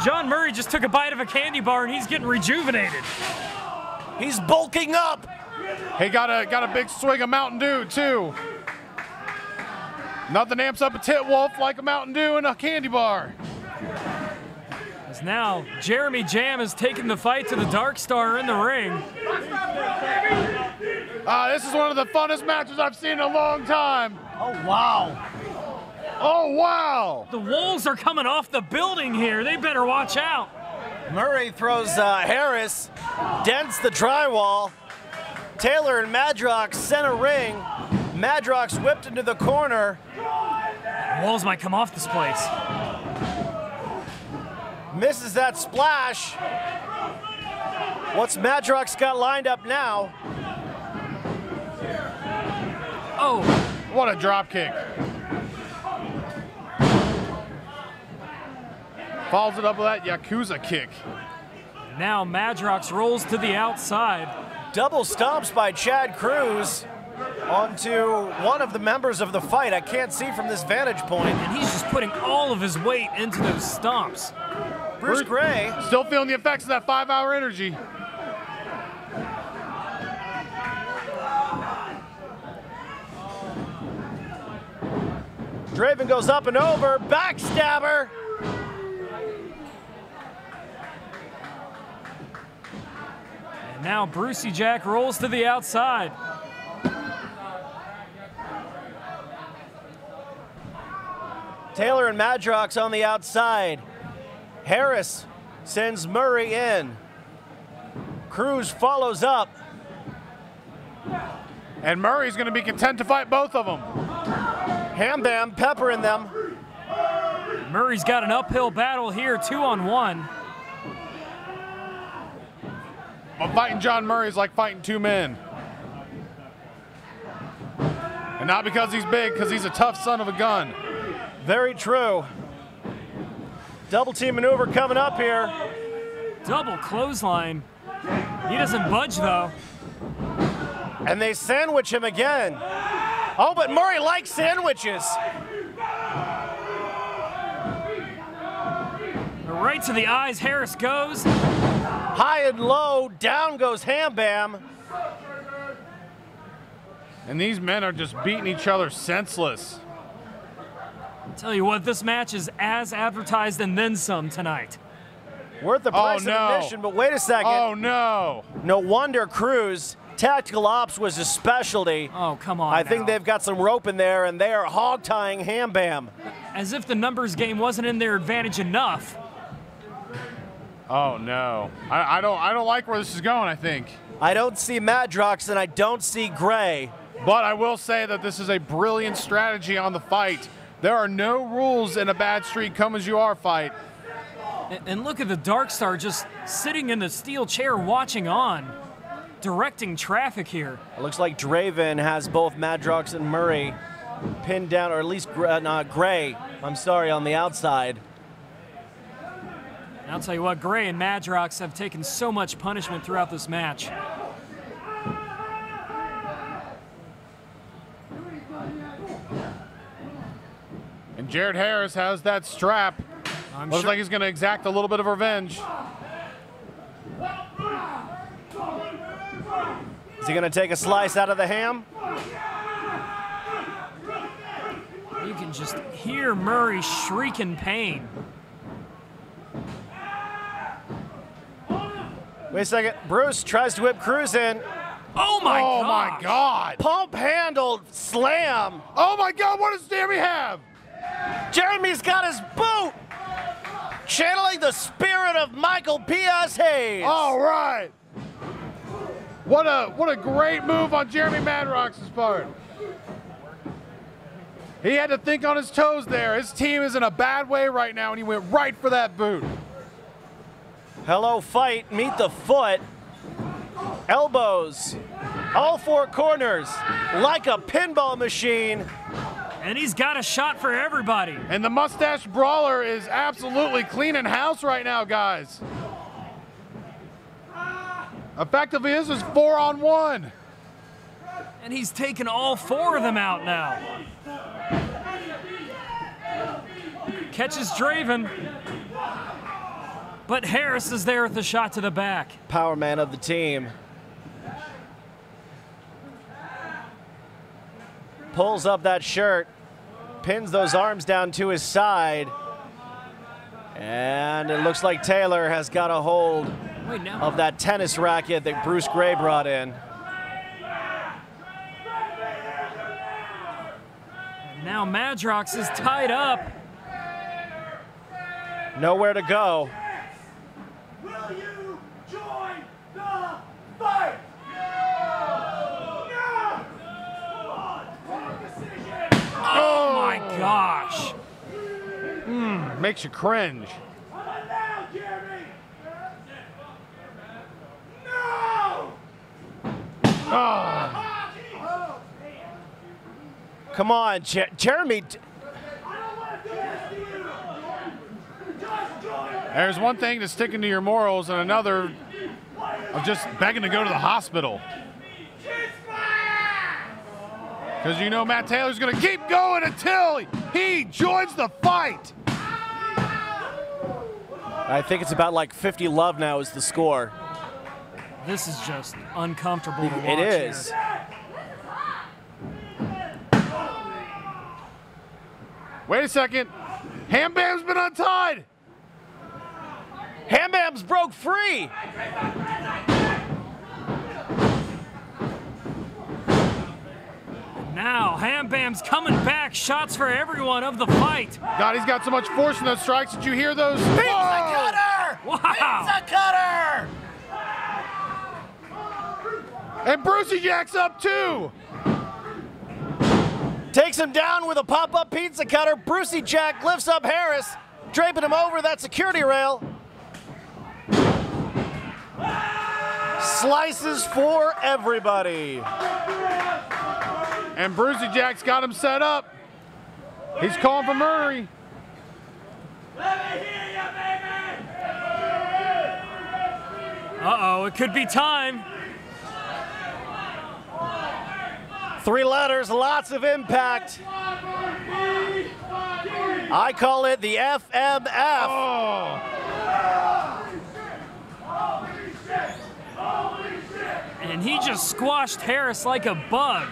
John Murray just took a bite of a candy bar and he's getting rejuvenated. He's bulking up. He got a big swig of Mountain Dew, too. Nothing amps up a tit wolf like a Mountain Dew and a candy bar. As now, Jeremy Jam has taken the fight to the Dark Star in the ring. This is one of the funnest matches I've seen in a long time. Oh, wow. Oh, wow. The Wolves are coming off the building here. They better watch out. Murray throws Harris, dents the drywall. Taylor and Madrox center ring. Madrox whipped into the corner. Wolves might come off this place. Misses that splash. What's Madrox got lined up now? Oh. What a drop kick. Follows it up with that Yakuza kick. Now Madrox rolls to the outside. Double stomps by Chad Cruz onto one of the members of the fight. I can't see from this vantage point. And he's just putting all of his weight into those stomps. Bruce Gray. Still feeling the effects of that 5-hour energy. Draven goes up and over. Backstabber. And now Brucey Jack rolls to the outside. Taylor and Madrox on the outside. Harris sends Murray in. Cruz follows up. And Murray's going to be content to fight both of them. Ham Bam peppering them. Murray's got an uphill battle here, 2-on-1. But fighting John Murray is like fighting two men. And not because he's big, because he's a tough son of a gun. Very true. Double team maneuver coming up here. Double clothesline. He doesn't budge though. And they sandwich him again. Oh, but Murray likes sandwiches. Right to the eyes, Harris goes. High and low, down goes Ham Bam. And these men are just beating each other senseless. Tell you what, this match is as advertised and then some tonight. Worth the price of admission, but wait a second. Oh, no. No wonder Cruz. Tactical ops was his specialty. Oh, come on. I think they've got some rope in there, and they are hog-tying Ham Bam. As if the numbers game wasn't in their advantage enough. Oh, no. I don't like where this is going, I think. I don't see Madrox, and I don't see Gray. But I will say that this is a brilliant strategy on the fight. There are no rules in a bad street come as you are fight. And look at the Dark Star just sitting in the steel chair watching on. Directing traffic here. It looks like Draven has both Madrox and Murray pinned down, or at least Gray, I'm sorry, on the outside. And I'll tell you what, Gray and Madrox have taken so much punishment throughout this match. And Jared Harris has that strap. Looks like he's going to exact a little bit of revenge. Is he going to take a slice out of the ham? You can just hear Murray shriek in pain. Wait a second. Bruce tries to whip Cruz in. Oh my god! Oh my god! Pump handled slam. Oh my god, what does Jeremy have? Jeremy's got his boot. Channeling the spirit of Michael P.S. Hayes. All right. What a great move on Jeremy Madrox's part. He had to think on his toes there. His team is in a bad way right now, and he went right for that boot. Hello, fight. Meet the foot. Elbows. All four corners. Like a pinball machine. And he's got a shot for everybody. And the mustache brawler is absolutely cleaning house right now, guys. Effectively, this is 4-on-1. And he's taken all four of them out now. Catches Draven. But Harris is there with the shot to the back. Power man of the team. pulls up that shirt, pins those arms down to his side. And it looks like Taylor has got a hold of that tennis racket that Bruce Gray brought in. And now Madrox is tied up. Nowhere to go. Will you join the fight? Oh my gosh. Makes you cringe. How about now, Jeremy? No! Oh. Come on, Jeremy. There's one thing to sticking to your morals and another of just begging to go to the hospital. Because you know Matt Taylor's going to keep going until he joins the fight. I think it's about like 50-love now is the score. This is just uncomfortable to watch. It is. Here. Wait a second. Ham Bam's been untied. Ham Bam's broke free. Now, Ham Bam's coming back. Shots for everyone of the fight. God, he's got so much force in those strikes. Did you hear those? Pizza cutter! Wow. Pizza cutter! And Brucey Jack's up too. Takes him down with a pop-up pizza cutter. Brucey Jack lifts up Harris, draping him over that security rail. Slices for everybody. And Brucey Jack's got him set up. He's calling for Murray. Let me hear you, baby! Uh-oh, it could be time. 3 letters, lots of impact. I call it the FMF. Oh. And he just squashed Harris like a bug.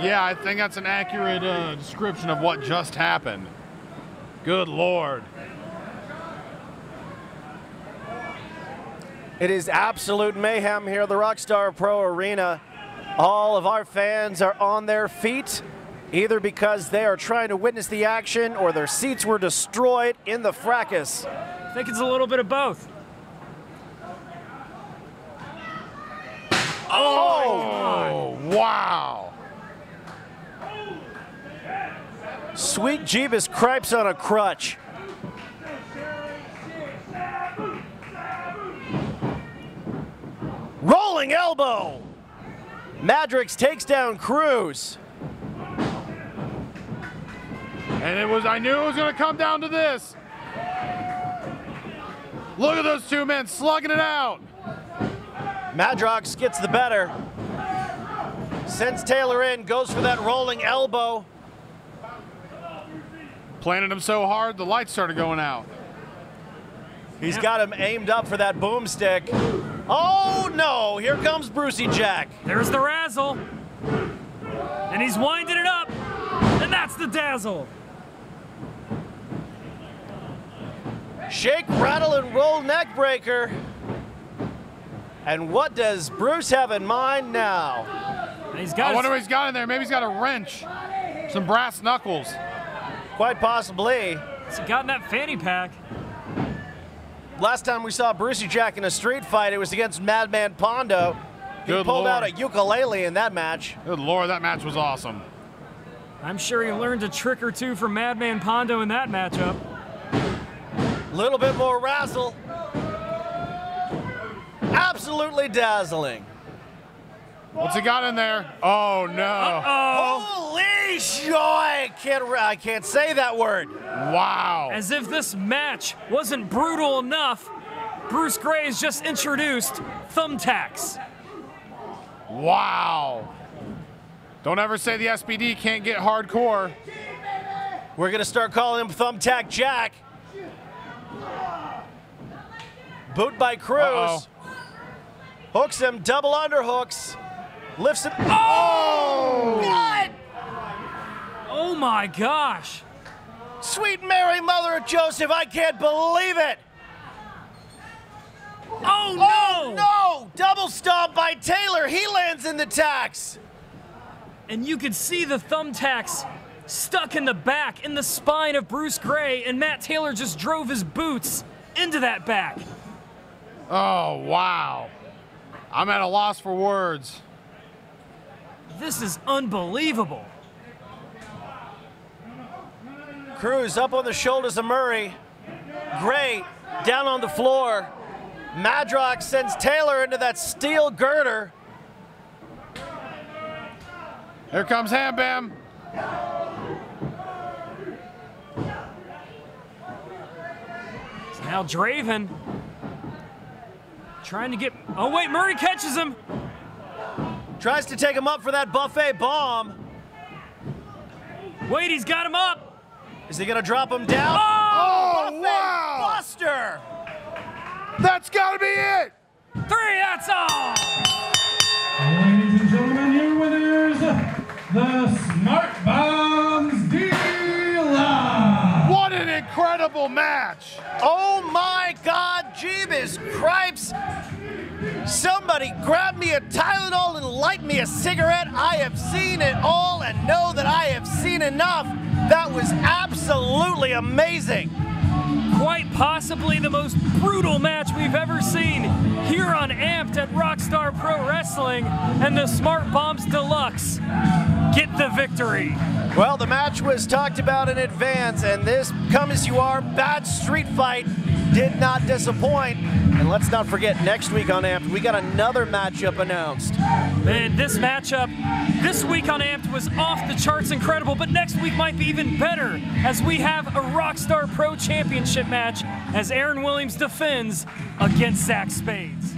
Yeah, I think that's an accurate description of what just happened. Good Lord. It is absolute mayhem here at the Rockstar Pro Arena. All of our fans are on their feet, either because they are trying to witness the action or their seats were destroyed in the fracas. I think it's a little bit of both. Oh, wow. Sweet Jeebus Cripes on a crutch. Rolling elbow. Madrix takes down Cruz. And I knew it was going to come down to this. Look at those two men slugging it out. Madrox gets the better. Sends Taylor in, goes for that rolling elbow. Planted him so hard, the lights started going out. He's got him aimed up for that boomstick. Oh no, here comes Brucey Jack. There's the razzle. And he's winding it up. And that's the dazzle. Shake, rattle, and roll neck breaker. And what does Bruce have in mind now? I wonder what he's got in there. Maybe he's got a wrench, some brass knuckles. Quite possibly. He's got in that fanny pack. Last time we saw Brucey Jack in a street fight, it was against Madman Pondo. He Good pulled out Lord. a ukulele in that match. Good Lord, that match was awesome. I'm sure he learned a trick or two from Madman Pondo in that matchup. A little bit more razzle. Absolutely dazzling. What's he got in there? Oh, no. Holy joy! I can't say that word. Wow. As if this match wasn't brutal enough, Bruce Gray's just introduced thumbtacks. Wow. Don't ever say the SPD can't get hardcore. We're going to start calling him Thumbtack Jack. Boot by Cruz. Uh-oh. Hooks him, double underhooks. Lifts it. Oh! God! Oh my gosh! Sweet Mary, Mother of Joseph, I can't believe it! Oh no! Oh no! Double stomp by Taylor. He lands in the tacks. And you could see the thumbtacks stuck in the back, in the spine of Bruce Gray, and Matt Taylor just drove his boots into that back. Oh, wow. I'm at a loss for words. This is unbelievable. Cruz up on the shoulders of Murray. Gray down on the floor. Madrox sends Taylor into that steel girder. Here comes Ham Bam. So now Draven trying to get, oh wait, Murray catches him. Tries to take him up for that buffet bomb. Wait, he's got him up. Is he gonna drop him down? Oh, buffet wow. buster! That's gotta be it. 3, that's all. Ladies and gentlemen, your winners, the Smart Bombs Dealer. What an incredible match. Oh my God, Jeebus Cripes! Somebody grab me a Tylenol and light me a cigarette. I have seen it all and know that I have seen enough. That was absolutely amazing. Quite possibly the most brutal match we've ever seen here on Amped at Rockstar Pro Wrestling, and the Smart Bombs Deluxe get the victory. Well, the match was talked about in advance, and this come as you are bad street fight did not disappoint. And let's not forget, next week on Amped, we got another matchup announced. And this matchup this week on Amped was off the charts incredible, but next week might be even better as we have a Rockstar Pro Championship match as Aaron Williams defends against Zach Spades.